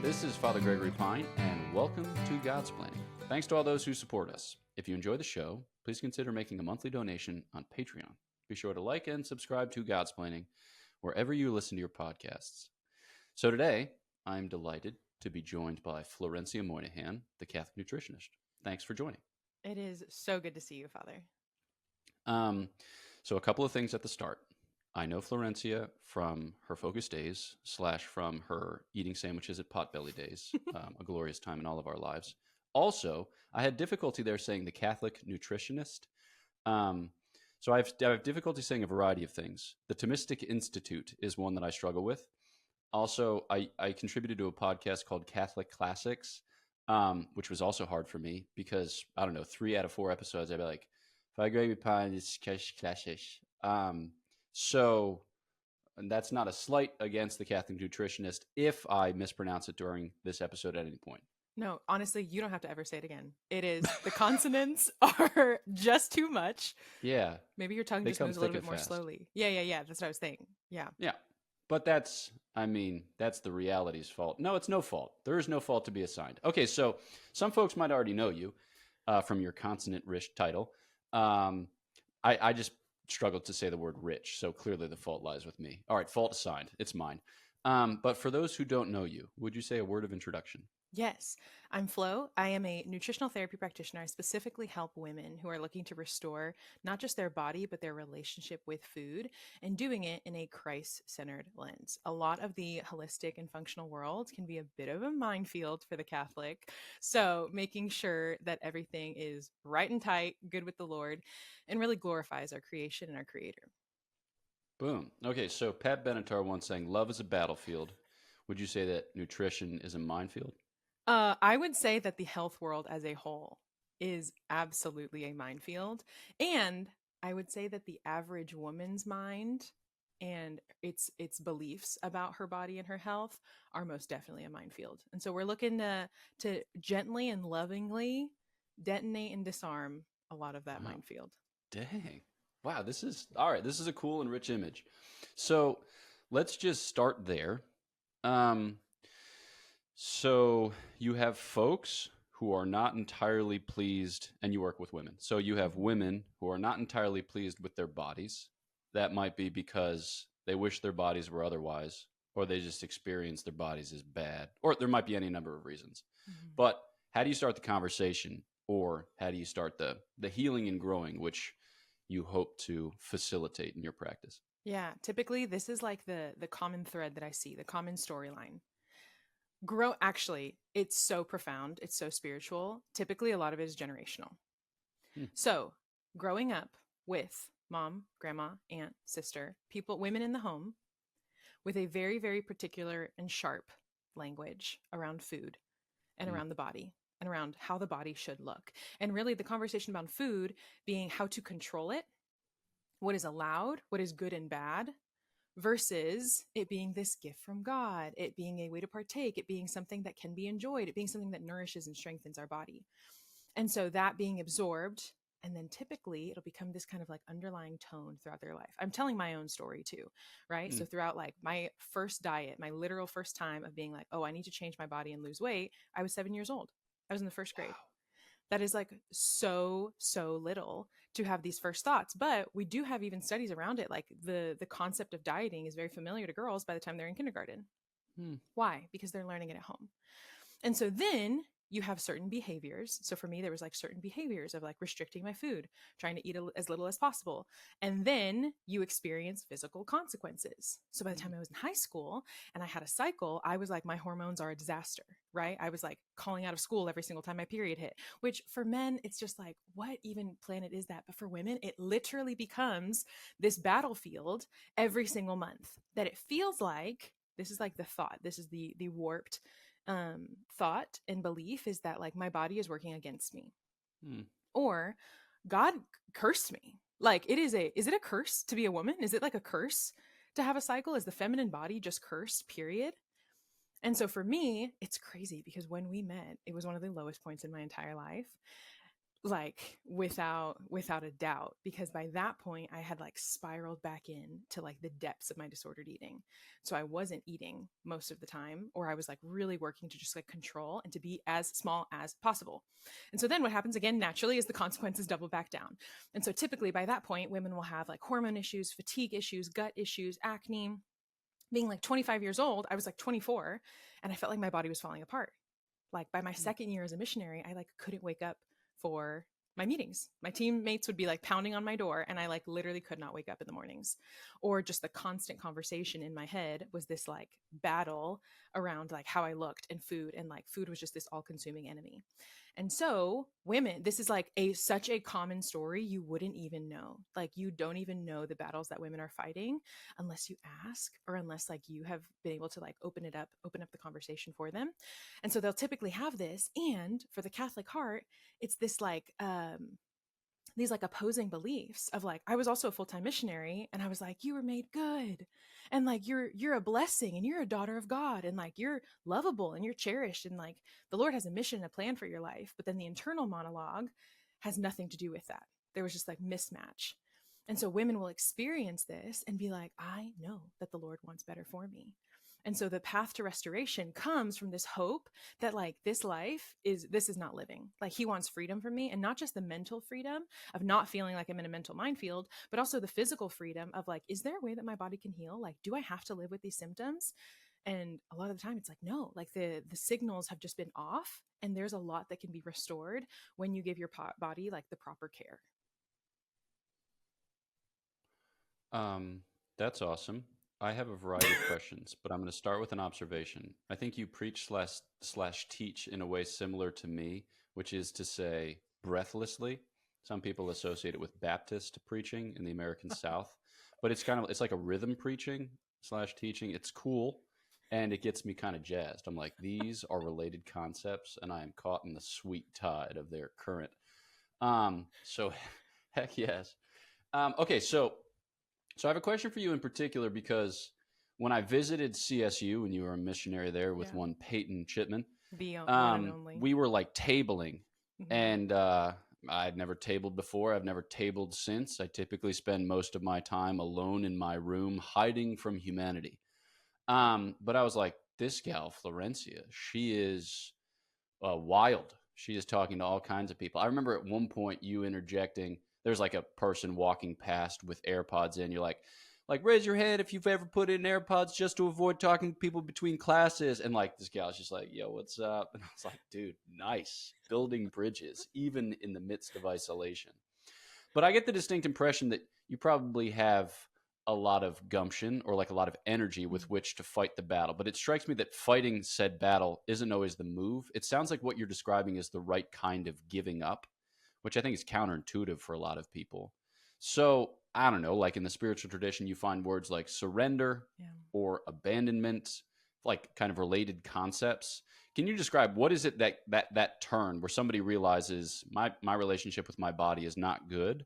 This is Father Gregory Pine, and welcome to Godsplaining. Thanks to all those who support us. If you enjoy the show, please consider making a monthly donation on Patreon. Be sure to like and subscribe to Godsplaining wherever you listen to your podcasts. So today, I'm delighted to be joined by Florencia Moynihan, the Catholic Nutritionist. Thanks for joining. It is so good to see you, Father. So a couple of things at the start. I know Florencia from her Focus Days / from her eating sandwiches at Potbelly Days, a glorious time in all of our lives. Also, I had difficulty there saying the Catholic Nutritionist. So I have difficulty saying a variety of things. The Thomistic Institute is one that I struggle with. Also, I contributed to a podcast called Catholic Classics, which was also hard for me because, I don't know, 3 out of 4 episodes, I'd be like, Father Gregory Pine is classic. So and that's not a slight against the Catholic Nutritionist if I mispronounce it during this episode at any point. No, honestly, you don't have to ever say it again. It is, the consonants are just too much. Yeah. Maybe your tongue just moves a little bit more slowly. Yeah. That's what I was saying. Yeah. But that's the reality's fault. No, it's no fault. There is no fault to be assigned. Okay, so some folks might already know you from your consonant-rich title. I just struggled to say the word rich, so clearly the fault lies with me. All right, fault assigned. It's mine. But for those who don't know you, would you say a word of introduction? Yes, I'm Flo. I am a nutritional therapy practitioner. I specifically help women who are looking to restore not just their body, but their relationship with food, and doing it in a Christ-centered lens. A lot of the holistic and functional world can be a bit of a minefield for the Catholic. So making sure that everything is right and tight, good with the Lord, and really glorifies our creation and our Creator. Boom. Okay, so Pat Benatar once saying, love is a battlefield. Would you say that nutrition is a minefield? I would say that the health world as a whole is absolutely a minefield. And I would say that the average woman's mind and its beliefs about her body and her health are most definitely a minefield. And so we're looking to gently and lovingly detonate and disarm a lot of that minefield. Dang. Wow, this is a cool and rich image. So let's just start there. So you have folks who are not entirely pleased, and you work with women. So you have women who are not entirely pleased with their bodies. That might be because they wish their bodies were otherwise, or they just experience their bodies as bad, or there might be any number of reasons. Mm-hmm. But how do you start the conversation, or how do you start the healing and growing, which you hope to facilitate in your practice? Yeah, typically this is like the common thread that I see, the common storyline. Actually, it's so profound. It's so spiritual. Typically, a lot of it is generational. So growing up with mom, grandma, aunt, sister, women in the home with a very, very particular and sharp language around food and around the body and around how the body should look. And really the conversation about food being how to control it, what is allowed, what is good and bad, versus it being this gift from God, it being a way to partake, it being something that can be enjoyed, it being something that nourishes and strengthens our body. And so that being absorbed, and then typically it'll become this kind of like underlying tone throughout their life. I'm telling my own story too, right? So throughout like my first diet, my literal first time of being like, oh, I need to change my body and lose weight, I was 7 years old. I was in the first grade. That is like so little to have these first thoughts. But we do have even studies around it. Like the concept of dieting is very familiar to girls by the time they're in kindergarten. Why? Because they're learning it at home. And so then you have certain behaviors. So for me, there was like certain behaviors of like restricting my food, trying to eat as little as possible. And then you experience physical consequences. So by the time I was in high school and I had a cycle, I was like, my hormones are a disaster, right? I was like calling out of school every single time my period hit, which for men, it's just like, what even planet is that? But for women, it literally becomes this battlefield every single month that it feels like, this is like the thought, this is the warped thought and belief is that like my body is working against me or God cursed me. Like is it a curse to be a woman? Is it like a curse to have a cycle? Is the feminine body just cursed, period? And so for me, it's crazy because when we met, it was one of the lowest points in my entire life. like without a doubt, because by that point I had like spiraled back in to like the depths of my disordered eating. So I wasn't eating most of the time, or I was like really working to just like control and to be as small as possible. And so then what happens again naturally is the consequences double back down. And so typically by that point women will have like hormone issues, fatigue issues, gut issues, acne. Being like 25 years old, I was like 24 and I felt like my body was falling apart. Like by my second year as a missionary, I like couldn't wake up for my meetings. My teammates would be like pounding on my door and I like literally could not wake up in the mornings. Or just the constant conversation in my head was this like battle around like how I looked and food, and like food was just this all-consuming enemy. And so women, this is like such a common story you wouldn't even know. Like you don't even know the battles that women are fighting unless you ask, or unless like you have been able to like open up the conversation for them. And so they'll typically have this. And for the Catholic heart, it's this like these like opposing beliefs of like, I was also a full-time missionary and I was like, you were made good, and like you're a blessing and you're a daughter of God, and like you're lovable and you're cherished, and like the Lord has a mission and a plan for your life. But then the internal monologue has nothing to do with that. There was just like mismatch. And so women will experience this and be like, I know that the Lord wants better for me. And so the path to restoration comes from this hope that like this is not living. Like he wants freedom for me, and not just the mental freedom of not feeling like I'm in a mental minefield, but also the physical freedom of like, is there a way that my body can heal? Like, do I have to live with these symptoms? And a lot of the time it's like, no, like the signals have just been off, and there's a lot that can be restored when you give your body like the proper care. That's awesome. I have a variety of questions, but I'm going to start with an observation. I think you preach slash teach in a way similar to me, which is to say breathlessly. Some people associate it with Baptist preaching in the American South, but it's like a rhythm preaching slash teaching. It's cool, and it gets me kind of jazzed. I'm like, these are related concepts, and I am caught in the sweet tide of their current. So heck yes. Okay, so I have a question for you in particular, because when I visited CSU when you were a missionary there with one Peyton Chipman, The one and only. we were like tabling, and I'd never tabled before. I've never tabled since. I typically spend most of my time alone in my room, hiding from humanity. But I was like, this gal, Florencia, she is wild. She is talking to all kinds of people. I remember at one point you interjecting. There's like a person walking past with AirPods in. You're like raise your hand if you've ever put in AirPods just to avoid talking to people between classes. And like this gal's just like, yo, what's up? And I was like, dude, nice. Building bridges, even in the midst of isolation. But I get the distinct impression that you probably have a lot of gumption, or like a lot of energy with which to fight the battle. But it strikes me that fighting said battle isn't always the move. It sounds like what you're describing is the right kind of giving up, which I think is counterintuitive for a lot of people. So I don't know, like in the spiritual tradition, you find words like surrender or abandonment, like kind of related concepts. Can you describe what is it that turn where somebody realizes my relationship with my body is not good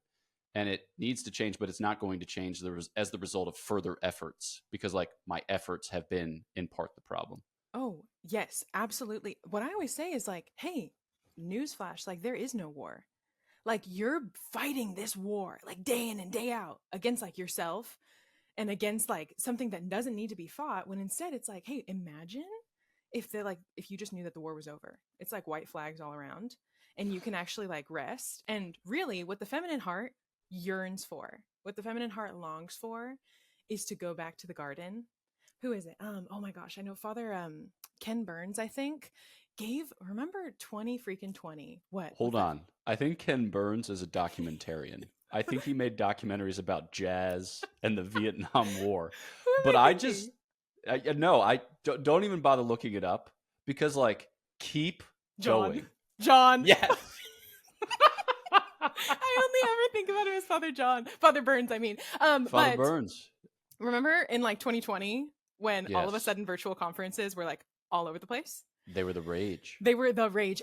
and it needs to change, but it's not going to change as the result of further efforts, because like my efforts have been in part the problem? Oh, yes, absolutely. What I always say is like, hey, newsflash, like there is no war. Like you're fighting this war like day in and day out against like yourself and against like something that doesn't need to be fought, when instead it's like, hey, imagine if you just knew that the war was over. It's like white flags all around, and you can actually like rest. And really what the feminine heart yearns for, what the feminine heart longs for, is to go back to the garden. Who is it? Oh my gosh, I know Father Ken Burns, I think, remember 20 what? Hold on. I think Ken Burns is a documentarian. I think he made documentaries about jazz and the Vietnam War. But I don't even bother looking it up, because like, keep going. John. Yes. I only ever think about him as Father Burns, I mean. Father Burns. Remember in like 2020 when all of a sudden virtual conferences were like all over the place? They were the rage.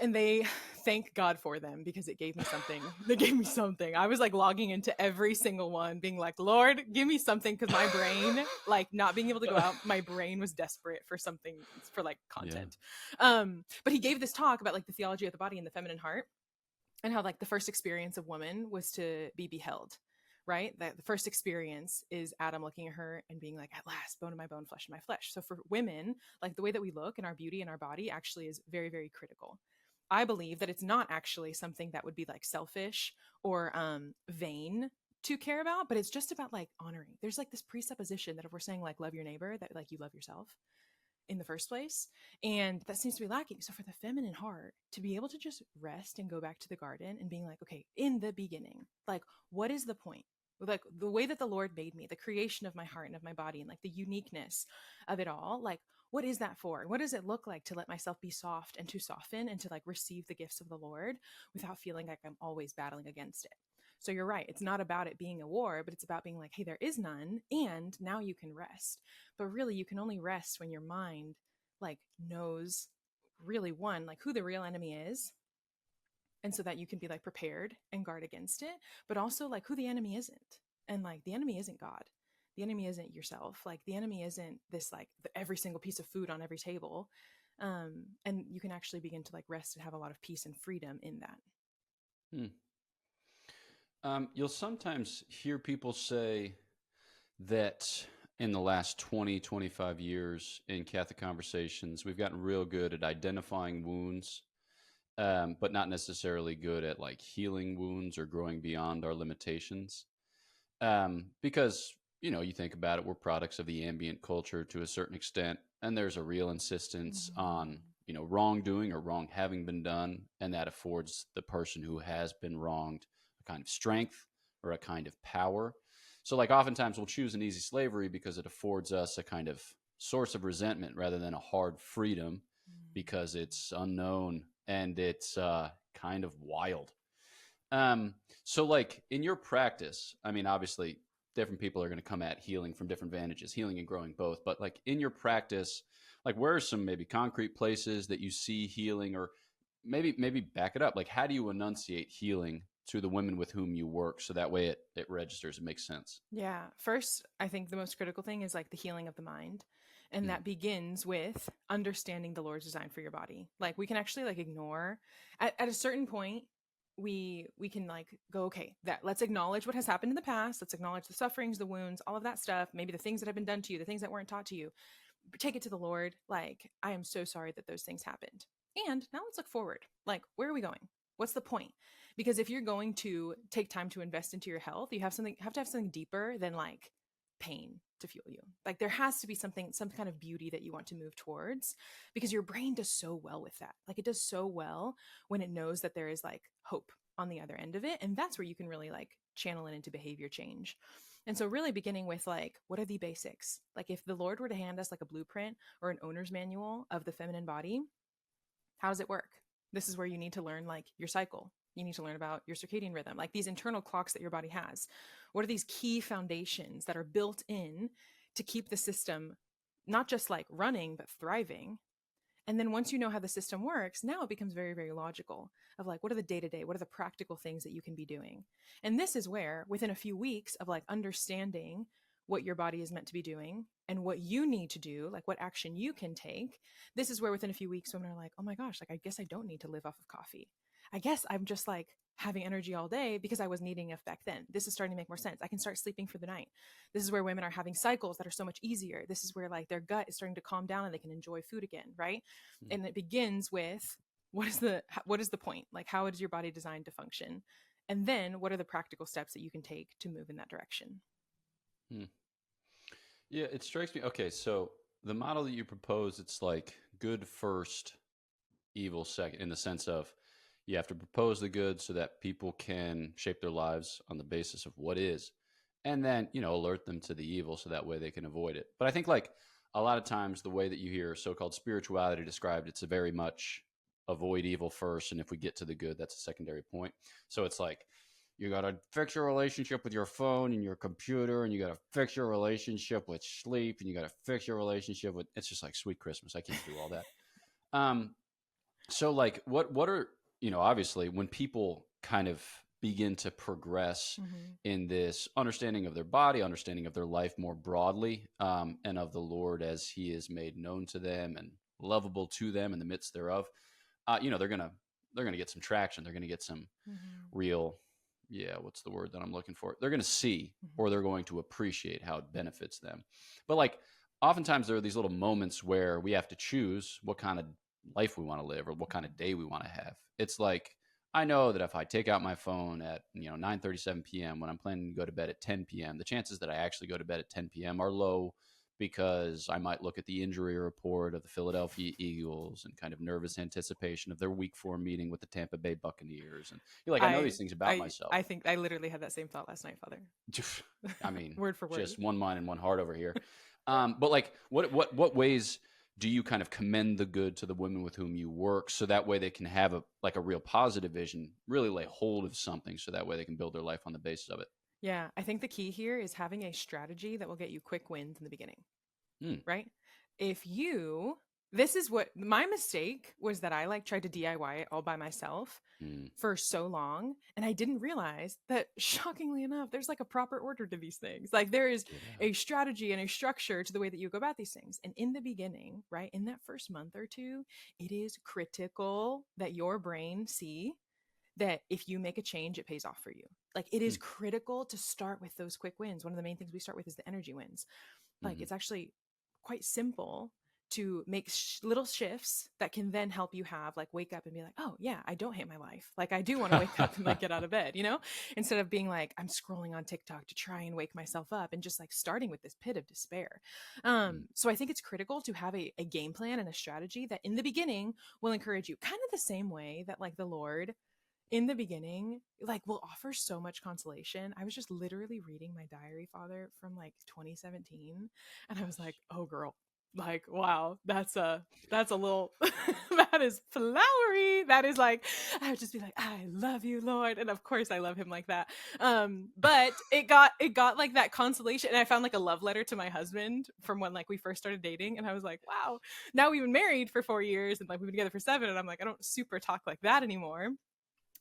And they thank God for them, because it gave me something. They gave me something. I was like logging into every single one being like, Lord, give me something, because my brain, like not being able to go out, my brain was desperate for something, for like content. But he gave this talk about like the theology of the body and the feminine heart. and how like the first experience of woman was to be beheld, right? That the first experience is Adam looking at her and being like, at last, bone of my bone, flesh of my flesh. So for women, like the way that we look and our beauty and our body actually is very, very critical. I believe that it's not actually something that would be like selfish or vain to care about, but it's just about like honoring. There's like this presupposition that if we're saying like love your neighbor, that like you love yourself in the first place. And that seems to be lacking. So for the feminine heart to be able to just rest and go back to the garden and being like, okay, in the beginning, like, what is the point? Like the way that the Lord made me, the creation of my heart and of my body, and like the uniqueness of it all, like, what is that for? What does it look like to let myself be soft and to soften and to like receive the gifts of the Lord without feeling like I'm always battling against it? So you're right. It's not about it being a war, but it's about being like, hey, there is none. And now you can rest. But really, you can only rest when your mind like knows really one, like who the real enemy is. And so that you can be like prepared and guard against it, but also like who the enemy isn't. And like the enemy isn't God. The enemy isn't yourself. Like the enemy isn't this like every single piece of food on every table. And you can actually begin to like rest and have a lot of peace and freedom in that. Hmm. You'll sometimes hear people say that in the last 20, 25 years in Catholic conversations, we've gotten real good at identifying wounds, but not necessarily good at like healing wounds or growing beyond our limitations. Because, you know, you think about it, we're products of the ambient culture to a certain extent, and there's a real insistence on, you know, wrongdoing or wrong having been done, and that affords the person who has been wronged a kind of strength or a kind of power. So, like, oftentimes we'll choose an easy slavery because it affords us a kind of source of resentment rather than a hard freedom because it's unknown and it's kind of wild. So like in your practice, I mean, obviously different people are going to come at healing from different vantages, healing and growing both. But like in your practice, like where are some maybe concrete places that you see healing, or maybe back it up? Like how do you enunciate healing to the women with whom you work so that way it registers, it makes sense? Yeah. First, I think the most critical thing is like the healing of the mind. And Mm, that begins with understanding the Lord's design for your body. Like we can actually like ignore at a certain point, we can like go, okay, that let's acknowledge what has happened in the past. Let's acknowledge the sufferings, the wounds, all of that stuff, maybe the things that have been done to you, the things that weren't taught to you. Take it to the Lord. Like, I am so sorry that those things happened. And now let's look forward. Like, where are we going? What's the point? Because if you're going to take time to invest into your health, you have to have something deeper than like pain to fuel you. Like there has to be something, some kind of beauty that you want to move towards, because your brain does so well with that. Like it does so well when it knows that there is like hope on the other end of it. And that's where you can really like channel it into behavior change. And so really beginning with like, what are the basics? Like if the Lord were to hand us like a blueprint or an owner's manual of the feminine body, how does it work? This is where you need to learn like your cycle. You need to learn about your circadian rhythm, like these internal clocks that your body has. What are these key foundations that are built in to keep the system not just like running, but thriving? And then once you know how the system works, now it becomes very, very logical of like, what are the day to day, what are the practical things that you can be doing? And this is where within a few weeks of like understanding what your body is meant to be doing and what you need to do, like what action you can take, this is where within a few weeks women are like, oh my gosh, like I guess I don't need to live off of coffee. I guess I'm just like having energy all day because I was needing it back then. This is starting to make more sense. I can start sleeping for the night. This is where women are having cycles that are so much easier. This is where like their gut is starting to calm down and they can enjoy food again, right? mm, And it begins with what is the point? Like how is your body designed to function? And then what are the practical steps that you can take to move in that direction? mm. Yeah, it strikes me. Okay, so the model that you propose, it's like good first, evil second, in the sense of you have to propose the good so that people can shape their lives on the basis of what is, and then, you know, alert them to the evil so that way they can avoid it. But I think like a lot of times the way that you hear so-called spirituality described, it's a very much avoid evil first, and if we get to the good, that's a secondary point. So it's like you got to fix your relationship with your phone and your computer, and you got to fix your relationship with sleep, and you got to fix your relationship with, it's just like sweet Christmas. I can't do all that. um so like what are, you know, obviously when people kind of begin to progress Mm-hmm. in this understanding of their body, understanding of their life more broadly, and of the Lord as he is made known to them and lovable to them in the midst thereof, you know, they're going to to get some traction. They're going to get some Mm-hmm. real, yeah, what's the word that I'm looking for? They're going to see, Mm-hmm. or they're going to appreciate how it benefits them. But like oftentimes there are these little moments where we have to choose what kind of life we want to live or what kind of day we want to have. It's like I know that if I take out my phone at 9:37 p.m. when I'm planning to go to bed at 10 p.m., the chances that I actually go to bed at 10 p.m. are low because I might look at the injury report of the Philadelphia Eagles and kind of nervous anticipation of their week 4 meeting with the Tampa Bay Buccaneers. And you're like, I know I these things about I myself. I think I literally had that same thought last night, Father. I mean, Word for word. just one mind and one heart over here. But like, what ways do you kind of commend the good to the women with whom you work, so that way they can have a real positive vision, really lay hold of something, so that way they can build their life on the basis of it? Yeah, I think the key here is having a strategy that will get you quick wins in the beginning, Mm, right? If you This is what my mistake was, that I like tried to DIY it all by myself mm, for so long, and I didn't realize that shockingly enough there's like a proper order to these things. Like there is yeah. a strategy and a structure to the way that you go about these things. And in the beginning, right, in that first month or two, it is critical that your brain see that if you make a change, it pays off for you. Like it is Mm, critical to start with those quick wins. One of the main things we start with is the energy wins. Like mm-hmm, it's actually quite simple to make little shifts that can then help you have like wake up and be like, oh yeah, I don't hate my life. Like I do want to wake up and like get out of bed, instead of being like I'm scrolling on TikTok to try and wake myself up, and just like starting with this pit of despair. mm, So I think it's critical to have a game plan and a strategy that in the beginning will encourage you, kind of the same way that like the Lord in the beginning like will offer so much consolation. I was just literally reading my diary, Father, from like 2017, and I was like, oh girl, like wow, that's a little that is flowery. That is like, I would just be like, I love you, Lord. And of course I love him like that. But it got like that consolation, and I found like a love letter to my husband from when like we first started dating, and I was like, wow, now we've been married for 4 years and like we've been together for 7, and I'm like, I don't super talk like that anymore.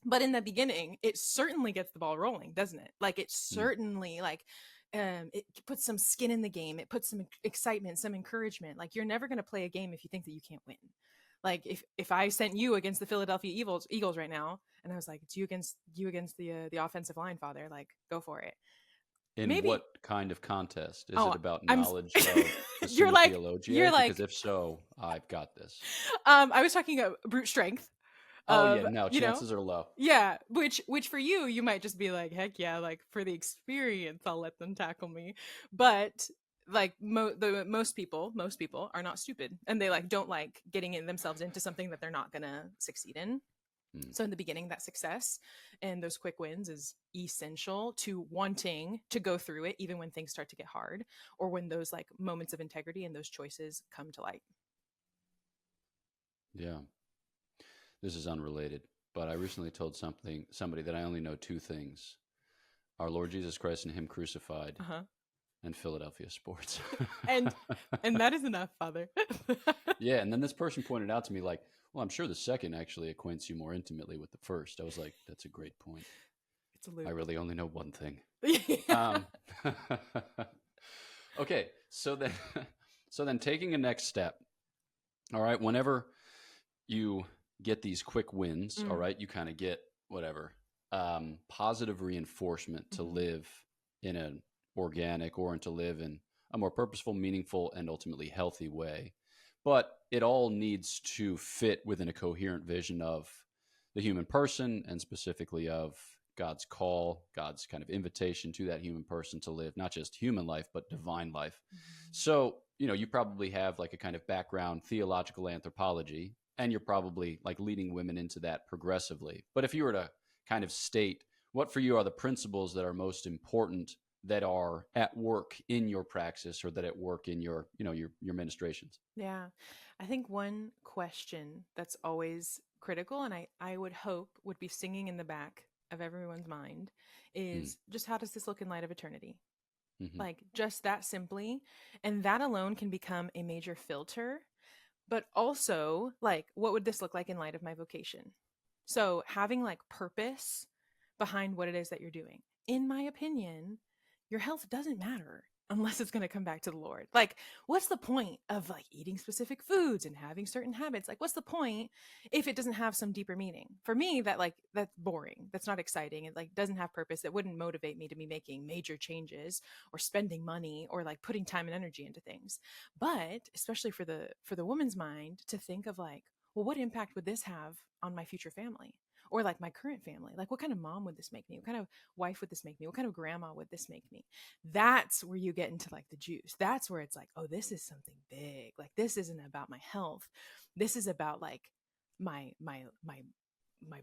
But in the beginning it certainly gets the ball rolling, doesn't it? Like it mm. certainly like it puts some skin in the game, it puts some excitement, some encouragement. Like you're never going to play a game if you think that you can't win. Like if I sent you against the Philadelphia Eagles right now, and I was like, it's you against the offensive line, Father, like go for it. In Maybe. what kind of contest? Is Oh, it about I'm knowledge of the you're Summa like Theologiae? you're Because like if so, I've got this. I was talking about brute strength Oh yeah, of, no, you know, chances are low. yeah, which for you might just be like, heck yeah, like for the experience I'll let them tackle me. But like most people are not stupid, and they like don't like getting in themselves into something that they're not gonna succeed in. Mm, So in the beginning, that success and those quick wins is essential to wanting to go through it even when things start to get hard, or when those like moments of integrity and those choices come to light. yeah. This is unrelated, but I recently told somebody that I only know two things: our Lord Jesus Christ and Him crucified, Uh-huh. and Philadelphia sports. and and that is enough, Father. Yeah, and then this person pointed out to me, like, well, I'm sure the second actually acquaints you more intimately with the first. I was like, that's a great point. It's a I loop. really only know one thing. Yeah. Um, okay, so then, so then, taking a next step. All right, whenever you get these quick wins, all Mm. right, you kind of get whatever positive reinforcement to Mhm. live in an organic or to live in a more purposeful, meaningful, and ultimately healthy way. But it all needs to fit within a coherent vision of the human person, and specifically of God's call, God's kind of invitation to that human person to live not just human life, but divine life. Mhm. So, you probably have like a kind of background theological anthropology, and you're probably like leading women into that progressively. But if you were to kind of state what for you are the principles that are most important, that are at work in your praxis, or that at work in your ministrations. Yeah. I think one question that's always critical, and I would hope would be singing in the back of everyone's mind, Mm, is just how does this look in light of eternity? hmm Like just that simply. And that alone can become a major filter. But also, like, what would this look like in light of my vocation? So having like purpose behind what it is that you're doing. In my opinion, your health doesn't matter. unless it's going to come back to the Lord. Like, what's the point of like eating specific foods and having certain habits? Like, what's the point if it doesn't have some deeper meaning? For me, that's boring. That's not exciting. It like doesn't have purpose. It wouldn't motivate me to be making major changes or spending money or like putting time and energy into things. But especially for the woman's mind to think of like, well, what impact would this have on my future family? Or like my current family? Like, what kind of mom would this make me? What kind of wife would this make me? What kind of grandma would this make me? That's where you get into like the juice. That's where it's like, oh, this is something big. Like, this isn't about my health. This is about like my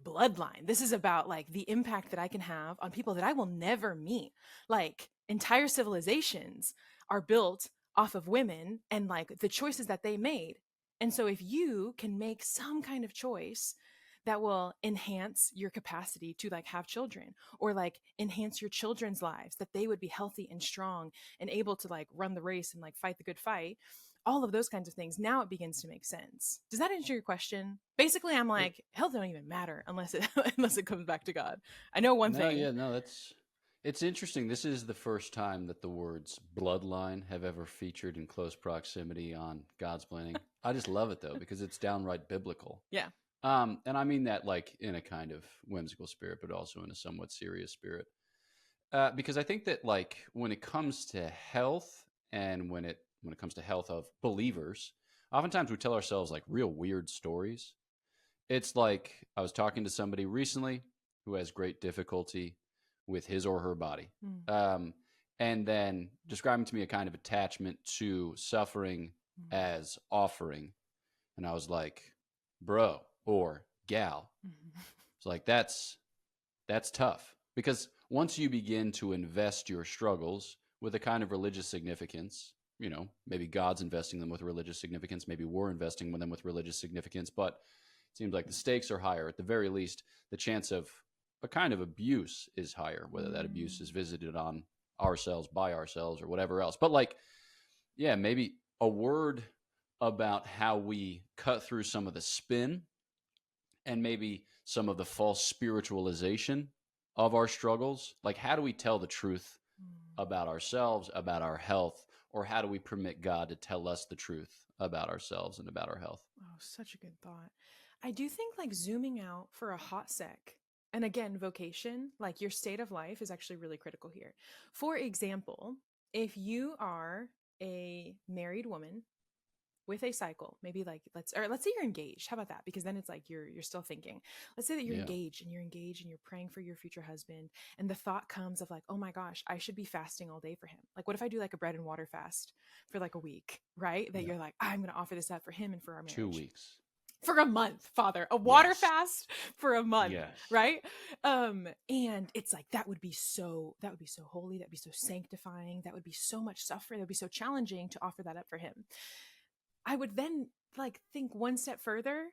bloodline. This is about like the impact that I can have on people that I will never meet. Like, entire civilizations are built off of women and like the choices that they made. And so if you can make some kind of choice that will enhance your capacity to like have children or like enhance your children's lives, that they would be healthy and strong and able to like run the race and like fight the good fight, all of those kinds of things, now it begins to make sense. Does that answer your question? Basically, I'm like, health don't even matter unless it unless it comes back to God. I know one thing. Yeah, no, it's interesting. This is the first time that the words bloodline have ever featured in close proximity on Godsplaining. I just love it though, because it's downright biblical. Yeah. And I mean that like in a kind of whimsical spirit, but also in a somewhat serious spirit. Because I think that like when it comes to health and when it comes to health of believers, oftentimes we tell ourselves like real weird stories. It's like I was talking to somebody recently who has great difficulty with his or her body. And then describing to me a kind of attachment to suffering as offering. And I was like, bro or gal. It's like, that's tough, because once you begin to invest your struggles with a kind of religious significance, you know, maybe God's investing them with religious significance, maybe we're investing them with religious significance, but it seems like the stakes are higher. At the very least, the chance of a kind of abuse is higher, whether that abuse is visited on ourselves, by ourselves, or whatever else. But like, yeah, maybe a word about how we cut through some of the spin and maybe some of the false spiritualization of our struggles. Like, how do we tell the truth about ourselves, about our health, or how do we permit God to tell us the truth about ourselves and about our health? Oh, such a good thought. I do think like zooming out for a hot sec, and again, vocation, like your state of life is actually really critical here. For example, if you are a married woman with a cycle, maybe like let's say you're engaged. How about that? Because then it's like you're still thinking. Let's say that you're engaged and you're praying for your future husband, and the thought comes of like, oh my gosh, I should be fasting all day for him. Like, what if I do like a bread and water fast for like a week, right? That you're like, I'm going to offer this up for him and for our marriage. 2 weeks. For a month, Father, a water fast for a month, right? And it's like that would be so holy, that'd be so sanctifying, that would be so much suffering, that'd be so challenging to offer that up for him. I would then like think one step further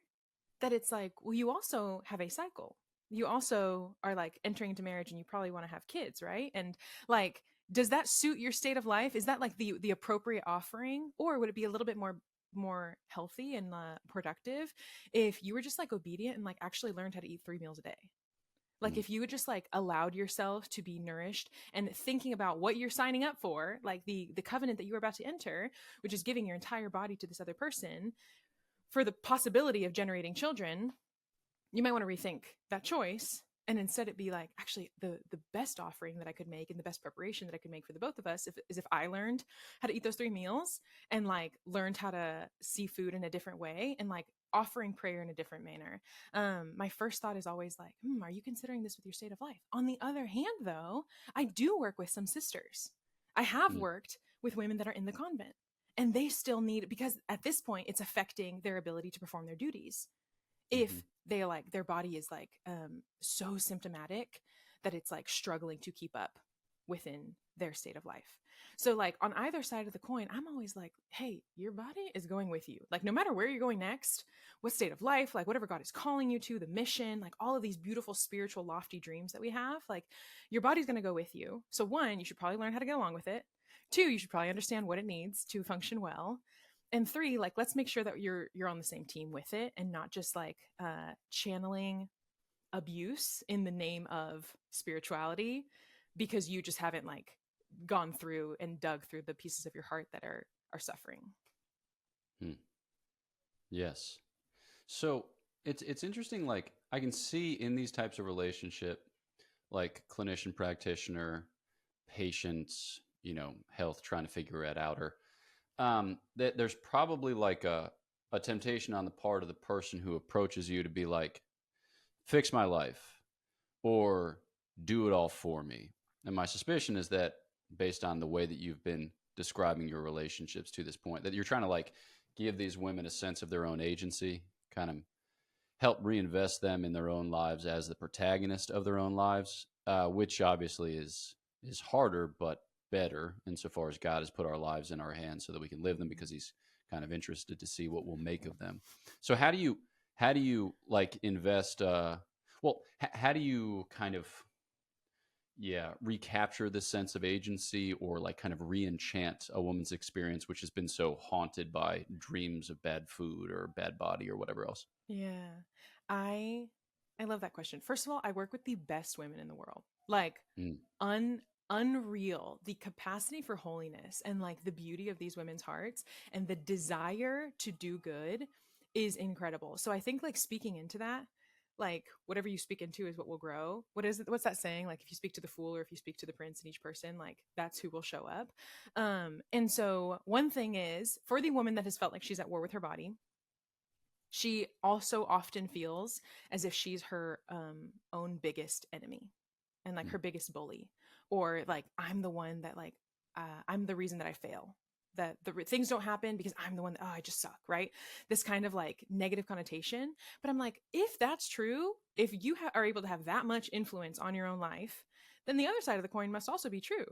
that it's like, well, you also have a cycle. You also are like entering into marriage and you probably want to have kids, right? And like, does that suit your state of life? Is that like the appropriate offering, or would it be a little bit more healthy and productive if you were just like obedient and like actually learned how to eat 3 meals a day? Like if you would just like allowed yourself to be nourished and thinking about what you're signing up for, like the covenant that you were about to enter, which is giving your entire body to this other person for the possibility of generating children, you might want to rethink that choice. And instead it be like, actually the best offering that I could make and the best preparation that I could make for the both of us is if I learned how to eat those 3 meals and like learned how to see food in a different way and like offering prayer in a different manner. My first thought is always like, are you considering this with your state of life? On the other hand, though, I do work with some sisters. I have worked with women that are in the convent, and they still need, because at this point it's affecting their ability to perform their duties. If they like their body is like so symptomatic that it's like struggling to keep up within their state of life. So like on either side of the coin, I'm always like, hey, your body is going with you. Like no matter where you're going next, what state of life, like whatever God is calling you to, the mission, like all of these beautiful spiritual lofty dreams that we have, like your body's going to go with you. So 1, you should probably learn how to get along with it. 2, you should probably understand what it needs to function well. And 3, like, let's make sure that you're on the same team with it and not just like channeling abuse in the name of spirituality because you just haven't like gone through and dug through the pieces of your heart that are suffering. Yes. So it's interesting. Like I can see in these types of relationship, like clinician, practitioner, patients, health, trying to figure it out, or that there's probably like a temptation on the part of the person who approaches you to be like, fix my life or do it all for me. And my suspicion is that based on the way that you've been describing your relationships to this point, that you're trying to like give these women a sense of their own agency, kind of help reinvest them in their own lives as the protagonist of their own lives, which obviously is harder but better insofar as God has put our lives in our hands so that we can live them because He's kind of interested to see what we'll make of them. So how do you like invest? How do you kind of recapture this sense of agency or like kind of re-enchant a woman's experience which has been so haunted by dreams of bad food or bad body or whatever else? Yeah. I I love that question. First of all, I work with the best women in the world. Like Mm, un unreal, the capacity for holiness and like the beauty of these women's hearts and the desire to do good is incredible. So I think like speaking into that, like whatever you speak into is what will grow. What is it? What's that saying? Like if you speak to the fool or if you speak to the prince in each person, like that's who will show up. And so one thing is for the woman that has felt like she's at war with her body, she also often feels as if she's her own biggest enemy and like mm, her biggest bully, or like I'm the one that like I'm the reason that I fail, that things don't happen because I'm the one that, oh, I just suck, right? This kind of like negative connotation. But I'm like, if that's true, if you are able to have that much influence on your own life, then the other side of the coin must also be true.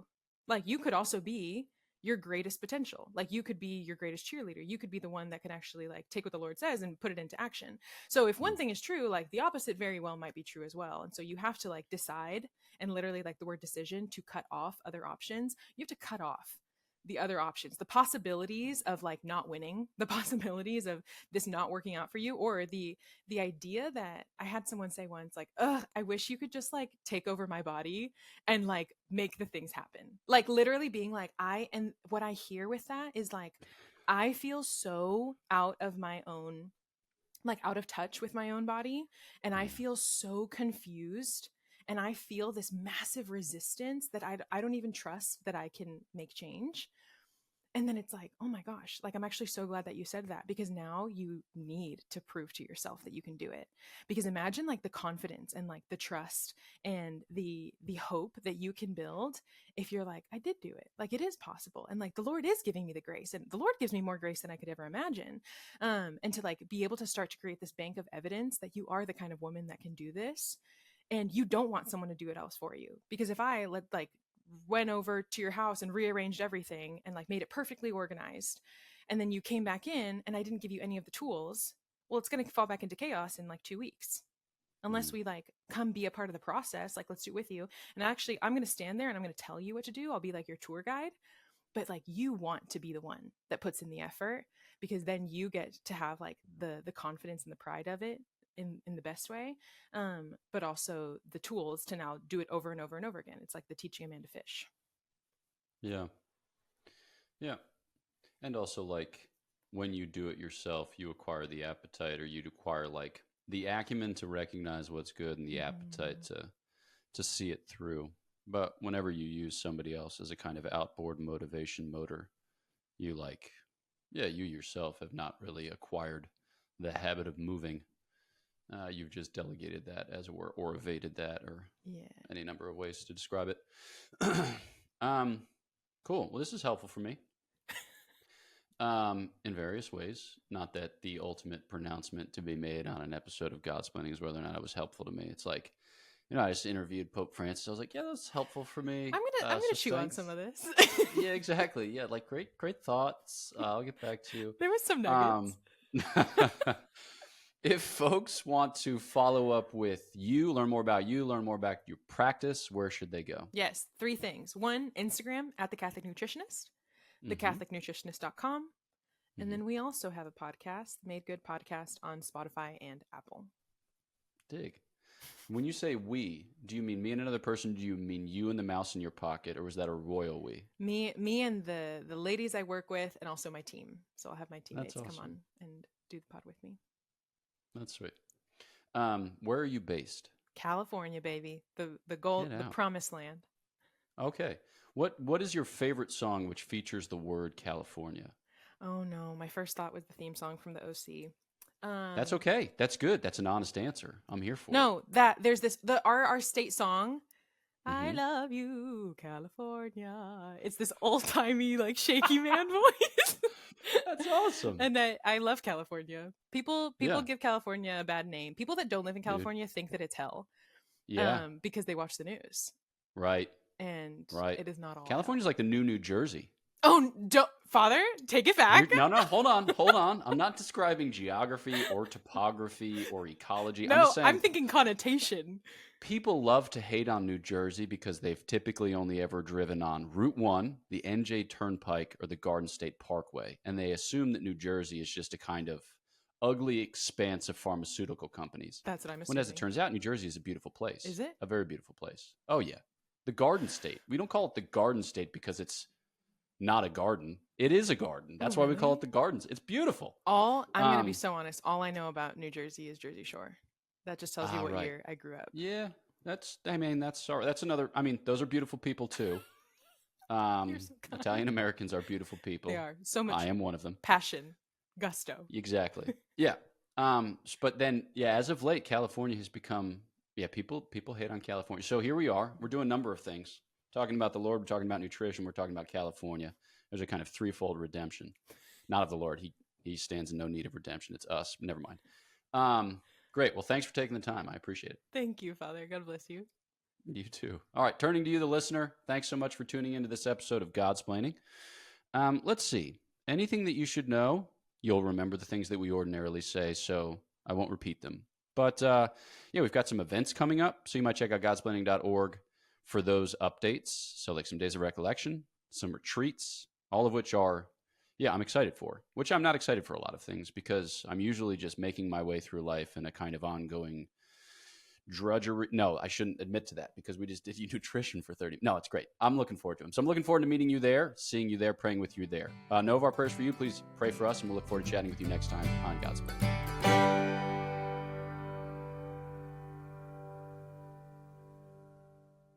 Like you could also be your greatest potential. Like you could be your greatest cheerleader. You could be the one that can actually like take what the Lord says and put it into action. So if one mm, thing is true, like the opposite very well might be true as well. And so you have to like decide, and literally like the word decision, to cut off other options. You have to cut off the other options, the possibilities of like not winning, the possibilities of this not working out for you, or the idea that I had someone say once, like, ugh, I wish you could just like take over my body and like make the things happen. Like literally being like, and what I hear with that is like, I feel so out of my own, like out of touch with my own body. And I yeah. feel so confused. And I feel this massive resistance that I don't even trust that I can make change. And then it's like, oh my gosh, like I'm actually so glad that you said that, because now you need to prove to yourself that you can do it. Because imagine like the confidence and like the trust and the hope that you can build if you're like, I did do it. Like it is possible. And like the Lord is giving me the grace, and the Lord gives me more grace than I could ever imagine. And to like be able to start to create this bank of evidence that you are the kind of woman that can do this, and you don't want someone to do it else for you. Because if I went over to your house and rearranged everything and like made it perfectly organized, and then you came back in and I didn't give you any of the tools, well, it's going to fall back into chaos in like 2 weeks unless Mm, we like come be a part of the process. Like let's do it with you, and actually I'm going to stand there and I'm going to tell you what to do. I'll be like your tour guide, but like you want to be the one that puts in the effort, because then you get to have like the confidence and the pride of it in the best way, but also the tools to now do it over and over and over again. It's like the teaching a man to fish. yeah. Yeah. And also, like, when you do it yourself, you acquire the appetite, or you acquire like the acumen to recognize what's good and the appetite Mm-hmm. to see it through. But whenever you use somebody else as a kind of outboard motivation motor, you like, yeah, you yourself have not really acquired the habit of moving. You've just delegated that, as it were, or evaded that, or Yeah. any number of ways to describe it. um, cool. Well, this is helpful for me. In various ways. Not that the ultimate pronouncement to be made on an episode of Godsplaining is whether or not it was helpful to me. It's like, I just interviewed Pope Francis. I was like, yeah, that's helpful for me. I'm gonna So chew on some thanks. of this. Yeah, exactly. Yeah, like great thoughts. I'll get back to you. There was some nuggets. Um, if folks want to follow up with you, learn more about you, learn more about your practice, where should they go? Yes, three things. One, Instagram at the Catholic Nutritionist, Mm-hmm. thecatholicnutritionist.com. And Mm-hmm. then we also have a podcast, Made Good Podcast, on Spotify and Apple. Dig. When you say we, do you mean me and another person? Do you mean you and the mouse in your pocket, or was that a royal we? Me and the ladies I work with, and also my team. So I'll have my teammates That's come on awesome. and do the pod with me. That's sweet. Where are you based? California, baby, the goal, Get the out. promised land. Okay. What is your favorite song which features the word California? Oh no, my first thought was the theme song from the OC. That's okay. That's good. That's an honest answer. I'm here for it. No, that there's this our state song. I Hmm. love you, California. It's this old timey like shaky man voice. That's awesome. And I love California. People Yeah, give California a bad name. People that don't live in dude. California think that it's hell, Yeah. because they watch the news, Right. and Right. it is not all hell. California's like the new New Jersey. Oh, don't, Father, take it back. No, no, hold on, hold on. I'm not describing geography or topography or ecology. I'm No, just I'm saying thinking connotation. people love to hate on New Jersey because they've typically only ever driven on Route 1, the NJ Turnpike, or the Garden State Parkway. And they assume that New Jersey is just a kind of ugly expanse of pharmaceutical companies. That's what I'm When, as it assuming. turns out, New Jersey is a beautiful place. Is it? A very beautiful place. Oh, yeah. The Garden State. We don't call it the Garden State because it's not a garden. It is a garden. That's why we call really? it the Gardens. It's beautiful. I'm gonna be Um, so honest. All I know about New Jersey is Jersey Shore. That just tells you what right. year I grew up. Yeah, that's sorry. That's another, those are beautiful people too. You're so kind. Italian Americans are beautiful people. They are so much I am one of them. passion, gusto. Exactly. Yeah. But then, yeah, as of late, California has become, yeah, people hate on California. So here we are. We're doing a number of things. Talking about the Lord, we're talking about nutrition, we're talking about California. There's a kind of threefold redemption. Not of the Lord. He stands in no need of redemption. It's us. Never mind. Great. Well, thanks for taking the time. I appreciate it. Thank you, Father. God bless you. You too. All right. Turning to you, the listener. Thanks so much for tuning into this episode of Godsplaining. Let's see. Anything that you should know, you'll remember the things that we ordinarily say, so I won't repeat them. But yeah, we've got some events coming up, so you might check out godsplaining.org for those updates. So like some days of recollection, some retreats, all of which are, yeah, I'm excited for, which I'm not excited for a lot of things because I'm usually just making my way through life in a kind of ongoing drudgery. No, I shouldn't admit to that because we just did nutrition for 30. No, it's great. I'm looking forward to them. So I'm looking forward to meeting you there, seeing you there, praying with you there. Know of our prayers for you. Please pray for us, and we'll look forward to chatting with you next time on Godsplaining.